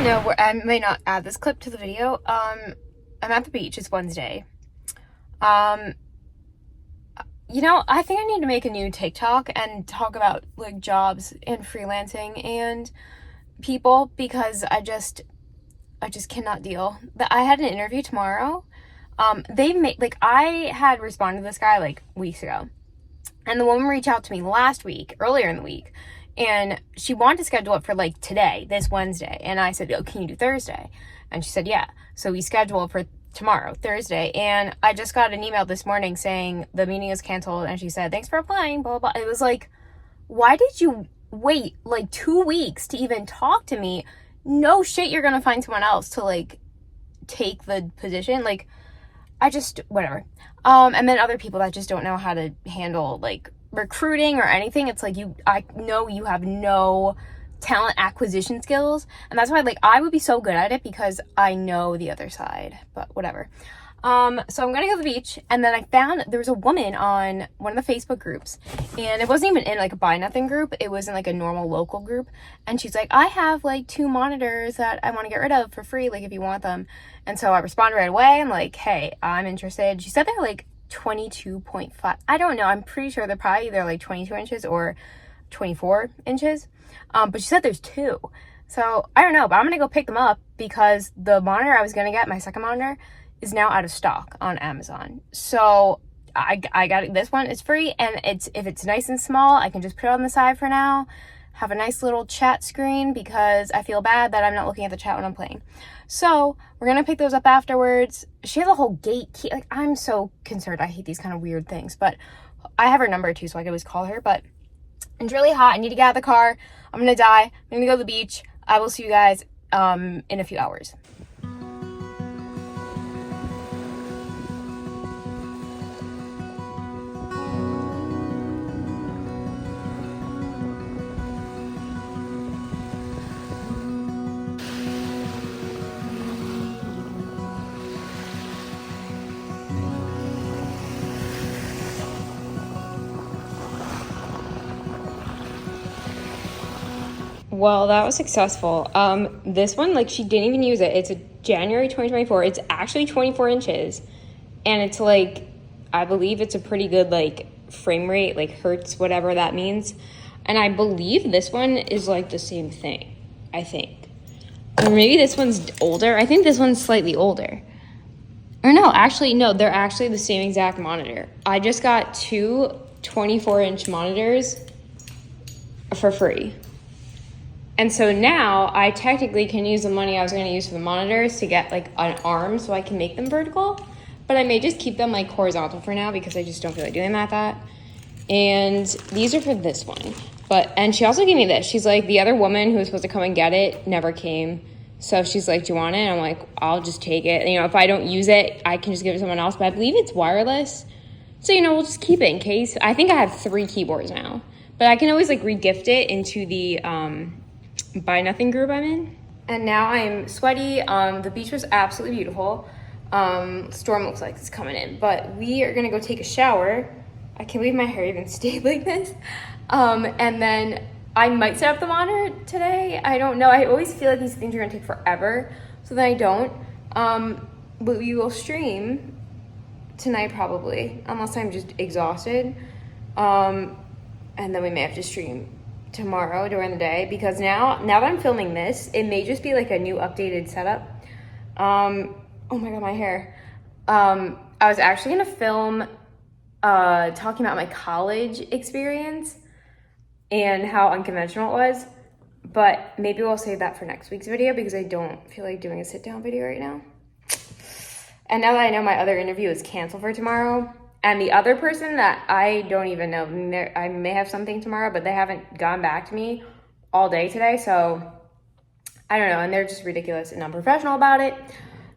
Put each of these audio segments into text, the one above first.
know where I may not add this clip to the video. I'm at the beach. It's Wednesday. You know, I think I need to make a new TikTok and talk about like jobs and freelancing and people, because I just cannot deal. I had an interview tomorrow. I had responded to this guy like weeks ago, and the woman reached out to me earlier in the week, and she wanted to schedule it for like today, this Wednesday. And I said, "Oh, can you do Thursday?" And she said, "Yeah." So we scheduled for tomorrow, Thursday. And I just got an email this morning saying the meeting is canceled. And she said, "Thanks for applying, blah, blah, blah." It was like, why did you wait like 2 weeks to even talk to me? No shit, you're gonna find someone else to like take the position. Like, whatever. And then other people that just don't know how to handle like recruiting or anything. It's like, I know you have no talent acquisition skills, and that's why like I would be so good at it, because I know the other side. But whatever. So I'm gonna go to the beach, and then I found there was a woman on one of the Facebook groups, and it wasn't even in like a buy nothing group, it was in like a normal local group, and she's like, "I have like 2 monitors that I want to get rid of for free, like if you want them." And so I responded right away. I'm like, "Hey, I'm interested." She said they're like 22.5, I don't know, I'm pretty sure they're probably either like 22 inches or 24 inches. But she said there's 2. So I don't know, but I'm gonna go pick them up, because the monitor I was gonna get, my second monitor, is now out of stock on Amazon. So I got it. This one is free, and if it's nice and small, I can just put it on the side for now, have a nice little chat screen, because I feel bad that I'm not looking at the chat when I'm playing. So we're gonna pick those up afterwards. She has a whole gate key. Like, I'm so concerned. I hate these kind of weird things, but I have her number too, so I can always call her. But it's really hot. I need to get out of the car. I'm gonna die. I'm gonna go to the beach. I will see you guys in a few hours. Well, that was successful. This one, like, she didn't even use it. It's a January 2024. It's actually 24 inches. And it's like, I believe it's a pretty good, like, frame rate, like hertz, whatever that means. And I believe this one is like the same thing, I think. Or maybe this one's older. I think this one's slightly older. Or no, actually, no, they're actually the same exact monitor. I just got 2 24-inch monitors for free. And so now I technically can use the money I was going to use for the monitors to get like an arm so I can make them vertical. But I may just keep them like horizontal for now, because I just don't feel like doing that. And these are for this one. And she also gave me this. She's like, the other woman who was supposed to come and get it never came. So she's like, "Do you want it?" And I'm like, "I'll just take it. You know, if I don't use it, I can just give it to someone else." But I believe it's wireless. So, you know, we'll just keep it in case. I think I have 3 keyboards now. But I can always like re-gift it into the buy nothing group I'm in. And now I'm sweaty. The beach was absolutely beautiful. Storm looks like it's coming in, but we are gonna go take a shower. I can't believe my hair even stayed like this. And then I might set up the monitor today. I don't know. I always feel like these things are gonna take forever, so then I don't. But we will stream tonight probably, unless I'm just exhausted. And then we may have to stream tomorrow during the day, because now that I'm filming this, it may just be like a new updated setup. Oh my god, my hair. I was actually gonna film talking about my college experience and how unconventional it was, but maybe we'll save that for next week's video, because I don't feel like doing a sit down video right now. And now that I know my other interview is canceled for tomorrow, and the other person that I don't even know, I may have something tomorrow, but they haven't gone back to me all day today, so I don't know, and they're just ridiculous and unprofessional about it.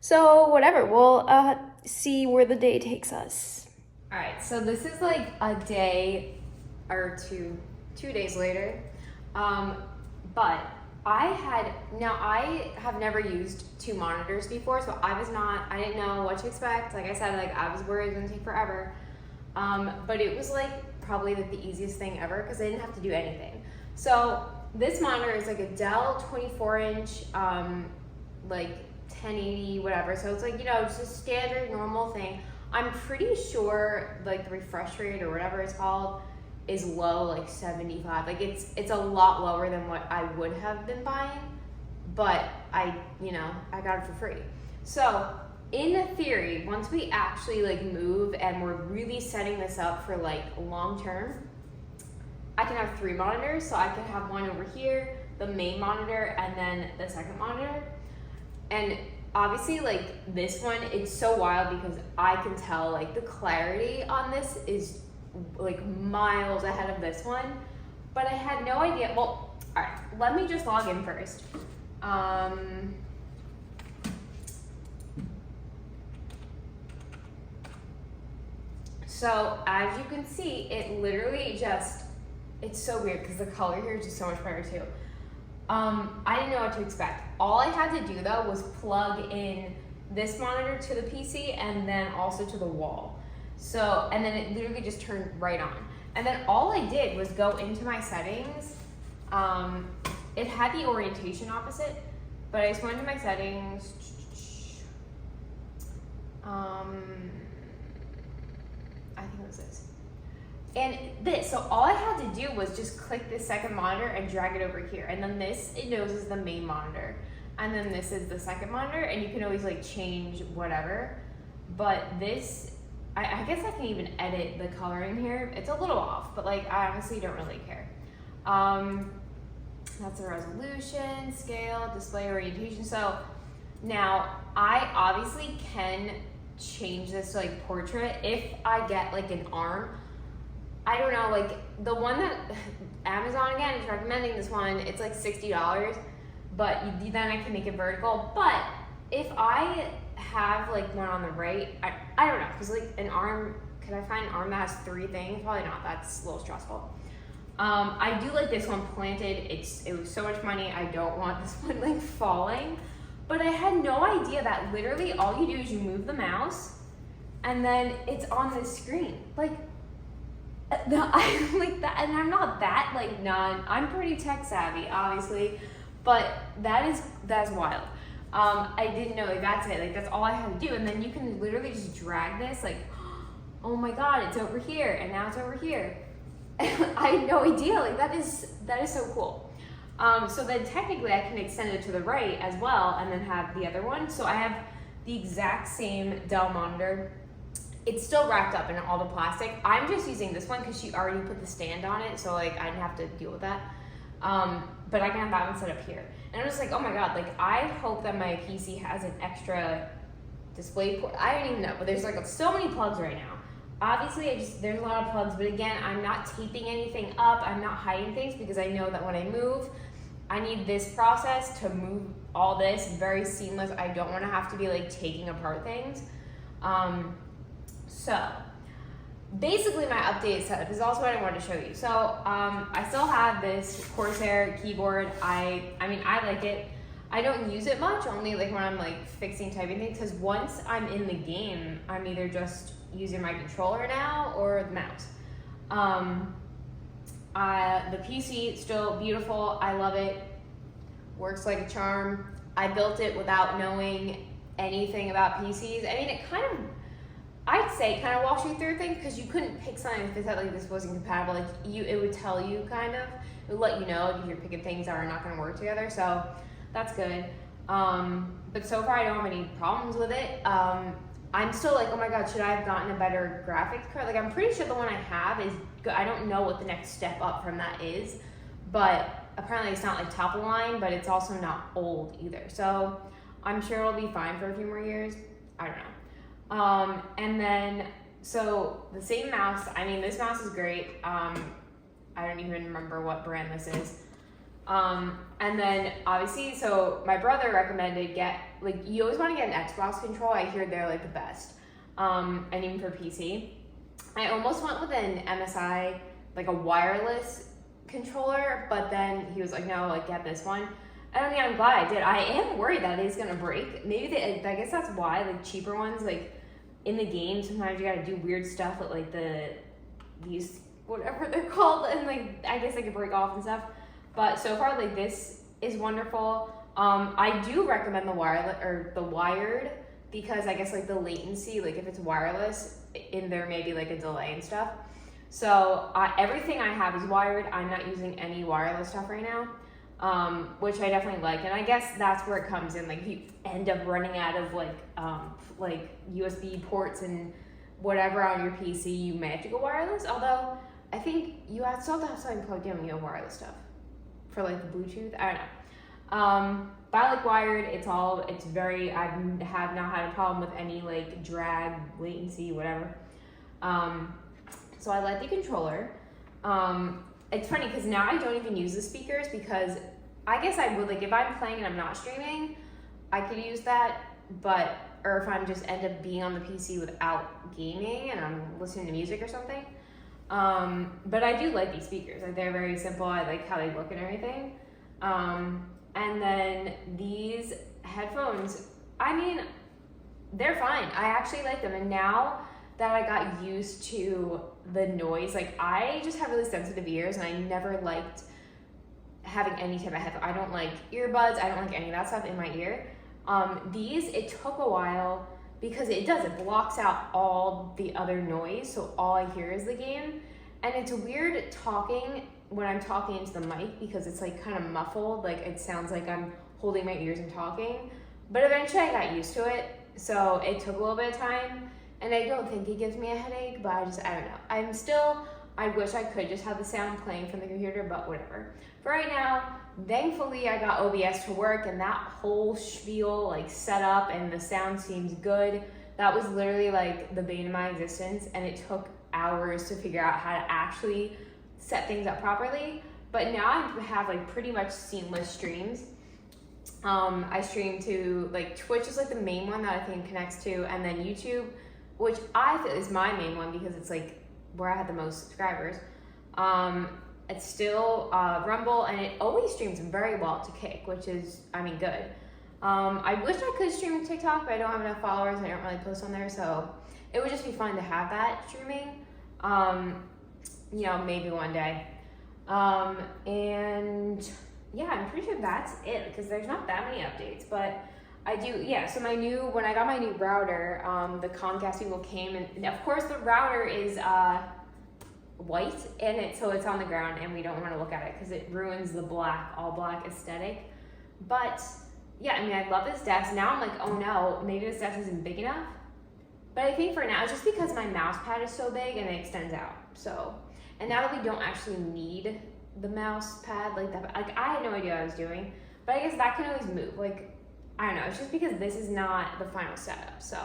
So whatever, we'll see where the day takes us. All right, so this is like a day or 2 days later, but I have never used 2 monitors before, so I didn't know what to expect. Like I said, like I was worried it was gonna take forever. But it was like probably like the easiest thing ever, because I didn't have to do anything. So this monitor is like a Dell 24-inch, like 1080, whatever. So it's like, you know, just a standard normal thing. I'm pretty sure like the refresh rate or whatever it's called is low, like 75. Like it's a lot lower than what I would have been buying, but I got it for free. So in theory, once we actually like move and we're really setting this up for like long term, I can have 3 monitors. So I can have one over here, the main monitor, and then the second monitor. And obviously like this one, it's so wild because I can tell like the clarity on this is like miles ahead of this one, but I had no idea. Well, all right, let me just log in first. So as you can see, it literally just, it's so weird because the color here is just so much better too. I didn't know what to expect. All I had to do though was plug in this monitor to the PC and then also to the wall. So, and then it literally just turned right on. And then all I did was go into my settings. It had the orientation opposite, but I just went into my settings. I think it was this. And this, so all I had to do was just click this second monitor and drag it over here. And then this, it knows is the main monitor. And then this is the second monitor, and you can always like change whatever. But this, I guess I can even edit the coloring here. It's a little off, but like I honestly don't really care. That's the resolution, scale, display orientation. So now I obviously can change this to like portrait if I get like an arm. I don't know, like the one that Amazon again is recommending, this one, it's like $60, but then I can make it vertical. But if I have like one on the right, I don't know, because like an arm, could I find an arm that has 3 things? Probably not, that's a little stressful. I do like this one planted. It was so much money. I don't want this one like falling, but I had no idea that literally all you do is you move the mouse and then it's on the screen. Like, I like that, and I'm not that like I'm pretty tech savvy, obviously, but that's wild. I didn't know, like that's it, like that's all I had to do, and then you can literally just drag this, like, oh my god, it's over here, and now it's over here. I had no idea, like that is so cool. So then technically I can extend it to the right as well, and then have the other one. So I have the exact same Dell monitor. It's still wrapped up in all the plastic. I'm just using this one because she already put the stand on it, so like I didn't have to deal with that. But I can have that one set up here. And I'm just like, oh my god, like I hope that my PC has an extra display port. I don't even know, but there's like so many plugs right now. Obviously, there's a lot of plugs, but again, I'm not taping anything up. I'm not hiding things because I know that when I move, I need this process to move all this very seamless. I don't want to have to be like taking apart things. So basically my updated setup is also what I wanted to show you. So I still have this Corsair keyboard. I mean, I like it. I don't use it much, only like when I'm like fixing typing things, because once I'm in the game, I'm either just using my controller now or the mouse. The PC is still beautiful. I love it. Works like a charm. I built it without knowing anything about PCs. I mean, it kind of, I'd say kind of walks you through things, because you couldn't pick something if it said like this wasn't compatible. Like it would tell you kind of, it would let you know if you're picking things that are not going to work together. So that's good. But so far I don't have any problems with it. I'm still like, oh my god, should I have gotten a better graphics card? Like I'm pretty sure the one I have is good. I don't know what the next step up from that is, but apparently it's not like top of the line, but it's also not old either. So I'm sure it'll be fine for a few more years. I don't know. And then, so the same mouse, I mean, this mouse is great. I don't even remember what brand this is. And then obviously, so my brother recommended you always want to get an Xbox control. I hear they're like the best. And even for PC, I almost went with an MSI, like a wireless controller, but then he was like, no, like get this one. And I mean, I'm glad I did. I am worried that it's gonna break. Maybe I guess that's why like cheaper ones, like in the game, sometimes you gotta do weird stuff with like these whatever they're called, and like I guess they could break off and stuff. But so far, like, this is wonderful. I do recommend the wireless or the wired, because I guess like the latency, like if it's wireless, in there may be like a delay and stuff. So everything I have is wired. I'm not using any wireless stuff right now, which I definitely like. And I guess that's where it comes in. Like, if you end up running out of like USB ports and whatever on your PC, you may have to go wireless. Although I think you still have to have something plugged in when you have wireless stuff for like the Bluetooth. I don't know. But I like wired. It's very, I have not had a problem with any like drag, latency, whatever. So I like the controller. It's funny because now I don't even use the speakers, because I guess I would, like, if I'm playing and I'm not streaming, I could use that, or if I'm just end up being on the PC without gaming and I'm listening to music or something. But I do like these speakers. Like, they're very simple. I like how they look and everything. And then these headphones, I mean, they're fine. I actually like them. And now that I got used to the noise, like, I just have really sensitive ears, and I never liked having any type of headphone. I don't like earbuds. I don't like any of that stuff in my ear. These, it took a while, because it blocks out all the other noise, so all I hear is the game. And it's weird talking when I'm talking into the mic, because it's like kind of muffled, like it sounds like I'm holding my ears and talking. But eventually I got used to it, so it took a little bit of time, and I don't think it gives me a headache, but I don't know. I wish I could just have the sound playing from the computer, but whatever. For right now, thankfully I got OBS to work, and that whole spiel, like, set up, and the sound seems good. That was literally like the bane of my existence, and it took hours to figure out how to actually set things up properly. But now I have like pretty much seamless streams. I stream to, like, Twitch is like the main one that I think connects to, and then YouTube, which I feel is my main one because it's like where I had the most subscribers. It's still Rumble, and it always streams very well to Kick, which is, I mean, good. I wish I could stream to TikTok, but I don't have enough followers and I don't really post on there, so it would just be fun to have that streaming. You know, maybe one day. And yeah, I'm pretty sure that's it, because there's not that many updates, but I do, yeah, so when I got my new router, the Comcast people came, and of course the router is white, and so it's on the ground, and we don't want to look at it because it ruins the all black aesthetic. But yeah, I mean, I love this desk. Now I'm like, oh no, maybe this desk isn't big enough. But I think for now, it's just because my mouse pad is so big and it extends out. So, and now that we don't actually need the mouse pad like that, like, I had no idea what I was doing, but I guess that can always move. Like, I don't know, it's just because this is not the final setup. So,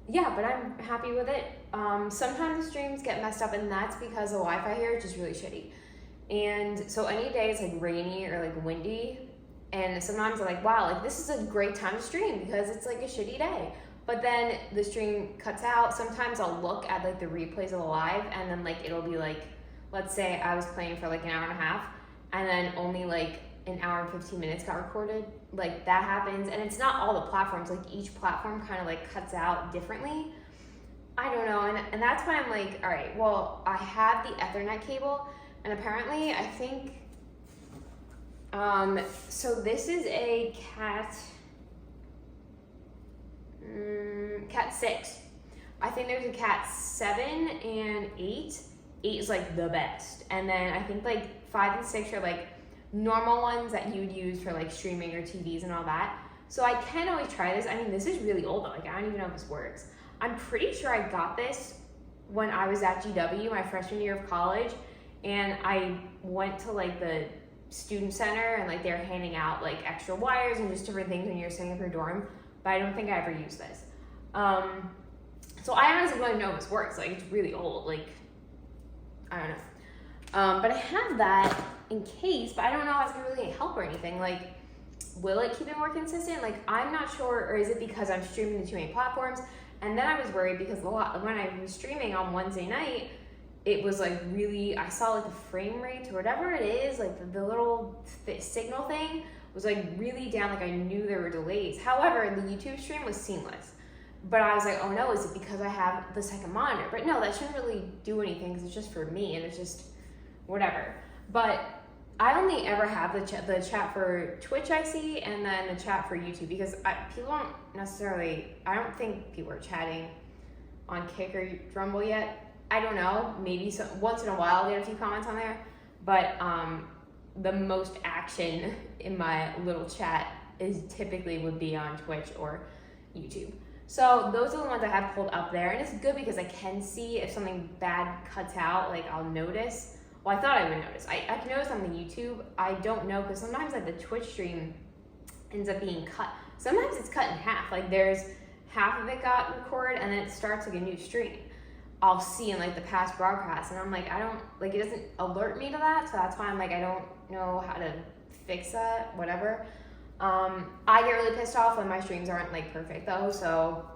yeah, but I'm happy with it. Sometimes the streams get messed up, and that's because the Wi-Fi here is just really shitty. And so any day it's like rainy or like windy, and sometimes I'm like, wow, like, this is a great time to stream because it's like a shitty day. But then the stream cuts out. Sometimes I'll look at like the replays of the live, and then like it'll be like, let's say I was playing for like an hour and a half, and then only like an hour and 15 minutes got recorded. Like, that happens, and it's not all the platforms. Like, each platform kind of like cuts out differently. I don't know, and that's when I'm like, all right, well, I have the Ethernet cable, and apparently I think, so this is a Cat 6. I think there's a Cat 7 and 8. 8 is like the best, and then I think like 5 and 6 are like normal ones that you would use for like streaming or TVs and all that. So I can always try this. I mean, this is really old though. Like, I don't even know if this works. I'm pretty sure I got this when I was at GW, my freshman year of college, and I went to like the student center, and like they're handing out like extra wires and just different things when you're setting up your dorm, but I don't think I ever used this. So I honestly want to know if this works. Like, it's really old. Like, I don't know. But I have that in case, but I don't know if it's gonna really help or anything. Like, will it keep it more consistent? Like, I'm not sure, or is it because I'm streaming to too many platforms? And then I was worried because when I was streaming on Wednesday night, it was like really, I saw like the frame rate or whatever it is, like the little signal thing was like really down, like I knew there were delays. However, the YouTube stream was seamless. But I was like, oh no, is it because I have the second monitor? But no, that shouldn't really do anything because it's just for me and it's just whatever. But I only ever have the chat for Twitch I see, and then the chat for YouTube, because people don't necessarily, I don't think people are chatting on Kick or Rumble yet. I don't know, maybe once in a while I'll get a few comments on there, but the most action in my little chat is typically would be on Twitch or YouTube. So those are the ones I have pulled up there, and it's good because I can see if something bad cuts out, like I'll notice. Well, I thought I would notice. I can notice on the YouTube. I don't know, because sometimes like the Twitch stream ends up being cut. Sometimes it's cut in half. Like there's half of it got recorded and then it starts like a new stream. I'll see in like the past broadcasts, and I'm like, I don't, like it doesn't alert me to that. So that's why I'm like, I don't know how to fix that, whatever. I get really pissed off when my streams aren't like perfect though, so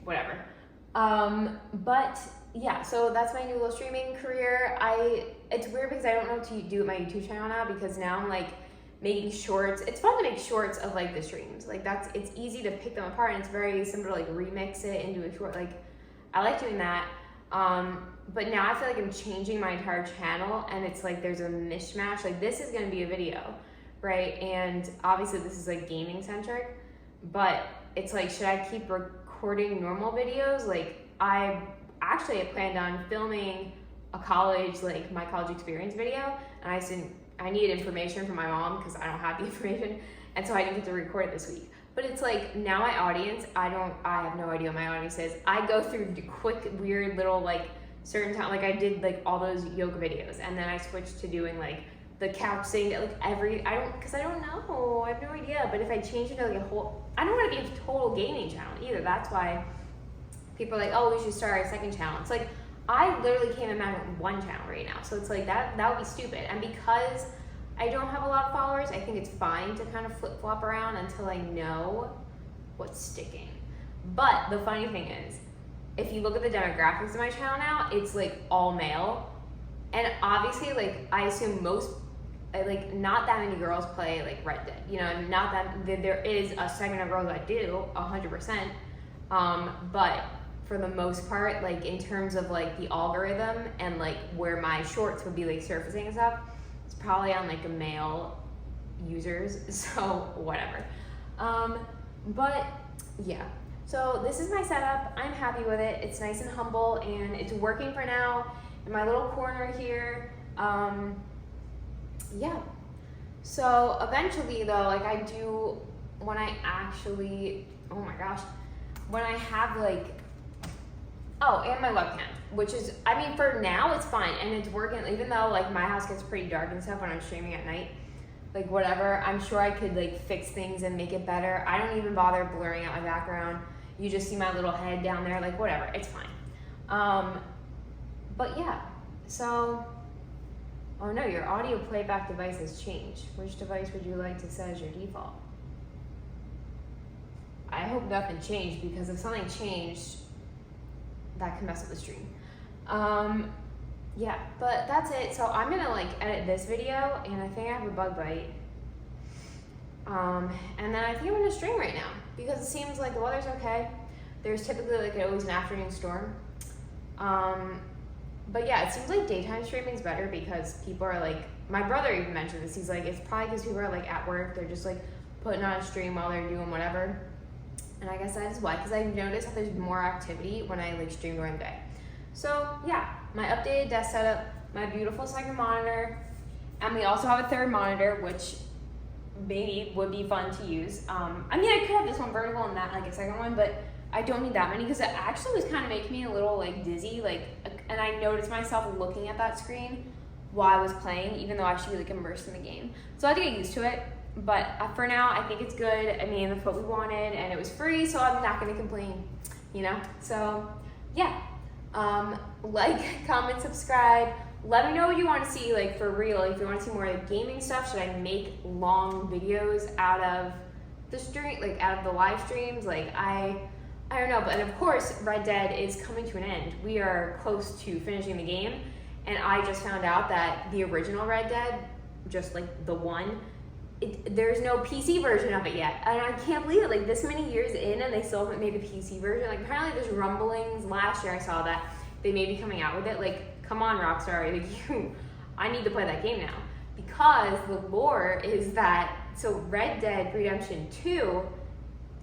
whatever. But yeah, so that's my new little streaming career. It's weird because I don't know what to do with my YouTube channel now, because now I'm like making shorts. It's fun to make shorts of like the streams. Like it's easy to pick them apart, and it's very simple to like remix it into a short. Like I like doing that. But now I feel like I'm changing my entire channel, and it's like there's a mishmash. Like this is gonna be a video, right? And obviously this is like gaming centric, but it's like, should I keep recording normal videos? Like I planned on filming a college, like my college experience video, and I needed information from my mom because I don't have the information, and so I didn't get to record it this week. But it's like, now my audience, I have no idea what my audience is. I go through quick, weird little like certain time, like I did like all those yoga videos, and then I switched to doing like the couch thing, like because I don't know, I have no idea. But if I change it to like a whole, I don't want to be a total gaming channel either. That's why people are like, oh, we should start a second channel. It's like, I literally can't imagine one channel right now. So it's like, that would be stupid. And because I don't have a lot of followers, I think it's fine to kind of flip-flop around until I know what's sticking. But the funny thing is, if you look at the demographics of my channel now, it's like all male. And obviously, like, I assume like not that many girls play like Red Dead, you know, not that there is a segment of girls that do 100%. But for the most part, like in terms of like the algorithm and like where my shorts would be like surfacing and stuff, it's probably on like a male users, so whatever. But yeah, so this is my setup. I'm happy with it. It's nice and humble, and it's working for now in my little corner here. Yeah, so eventually though, like I do, when I actually, oh my gosh, when I have like, oh, and my webcam, which is, I mean, for now it's fine and it's working, even though like my house gets pretty dark and stuff when I'm streaming at night, like whatever, I'm sure I could like fix things and make it better. I don't even bother blurring out my background. You just see my little head down there, like whatever, it's fine. But yeah, so, oh no, your audio playback device has changed. Which device would you like to set as your default? I hope nothing changed, because if something changed, that can mess up the stream. Yeah, but that's it. So I'm gonna like edit this video, and I think I have a bug bite. And then I think I'm gonna stream right now, because it seems like the weather's okay. There's typically like always an afternoon storm. But yeah, it seems like daytime streaming is better because people are like, my brother even mentioned this, he's like, it's probably because people are like at work, they're just like putting on a stream while they're doing whatever. And I guess that is why, because I've noticed that there's more activity when I like stream during the day. So yeah, my updated desk setup, my beautiful second monitor, and we also have a third monitor, which maybe would be fun to use. I mean, I could have this one vertical and that like a second one, but I don't need that many because it actually was kind of making me a little like dizzy, like, and I noticed myself looking at that screen while I was playing, even though I should be like immersed in the game. So I had to get used to it. But for now, I think it's good. I mean, that's what we wanted, and it was free, so I'm not gonna complain, you know? So, yeah. Like, comment, subscribe. Let me know what you want to see, like, for real. If you want to see more like gaming stuff, should I make long videos out of the stream, like, out of the live streams? Like, I don't know. But, and of course, Red Dead is coming to an end. We are close to finishing the game, and I just found out that the original Red Dead, just, like, the one, there's no PC version of it yet, and I can't believe it. Like this many years in, and they still haven't made a PC version. Like apparently, there's rumblings. Last year, I saw that they may be coming out with it. Like, come on, Rockstar, like you. I need to play that game now. Because the lore is that, so Red Dead Redemption 2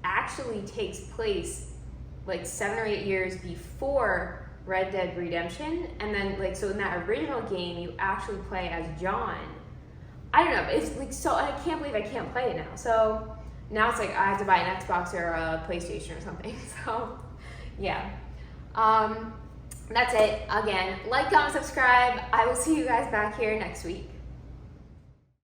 actually takes place like 7 or 8 years before Red Dead Redemption, and then like, so in that original game, you actually play as John. I don't know, it's like, so I can't believe I can't play it now. So now it's like I have to buy an Xbox or a PlayStation or something. So yeah, that's it. Again, like, comment, subscribe. I will see you guys back here next week.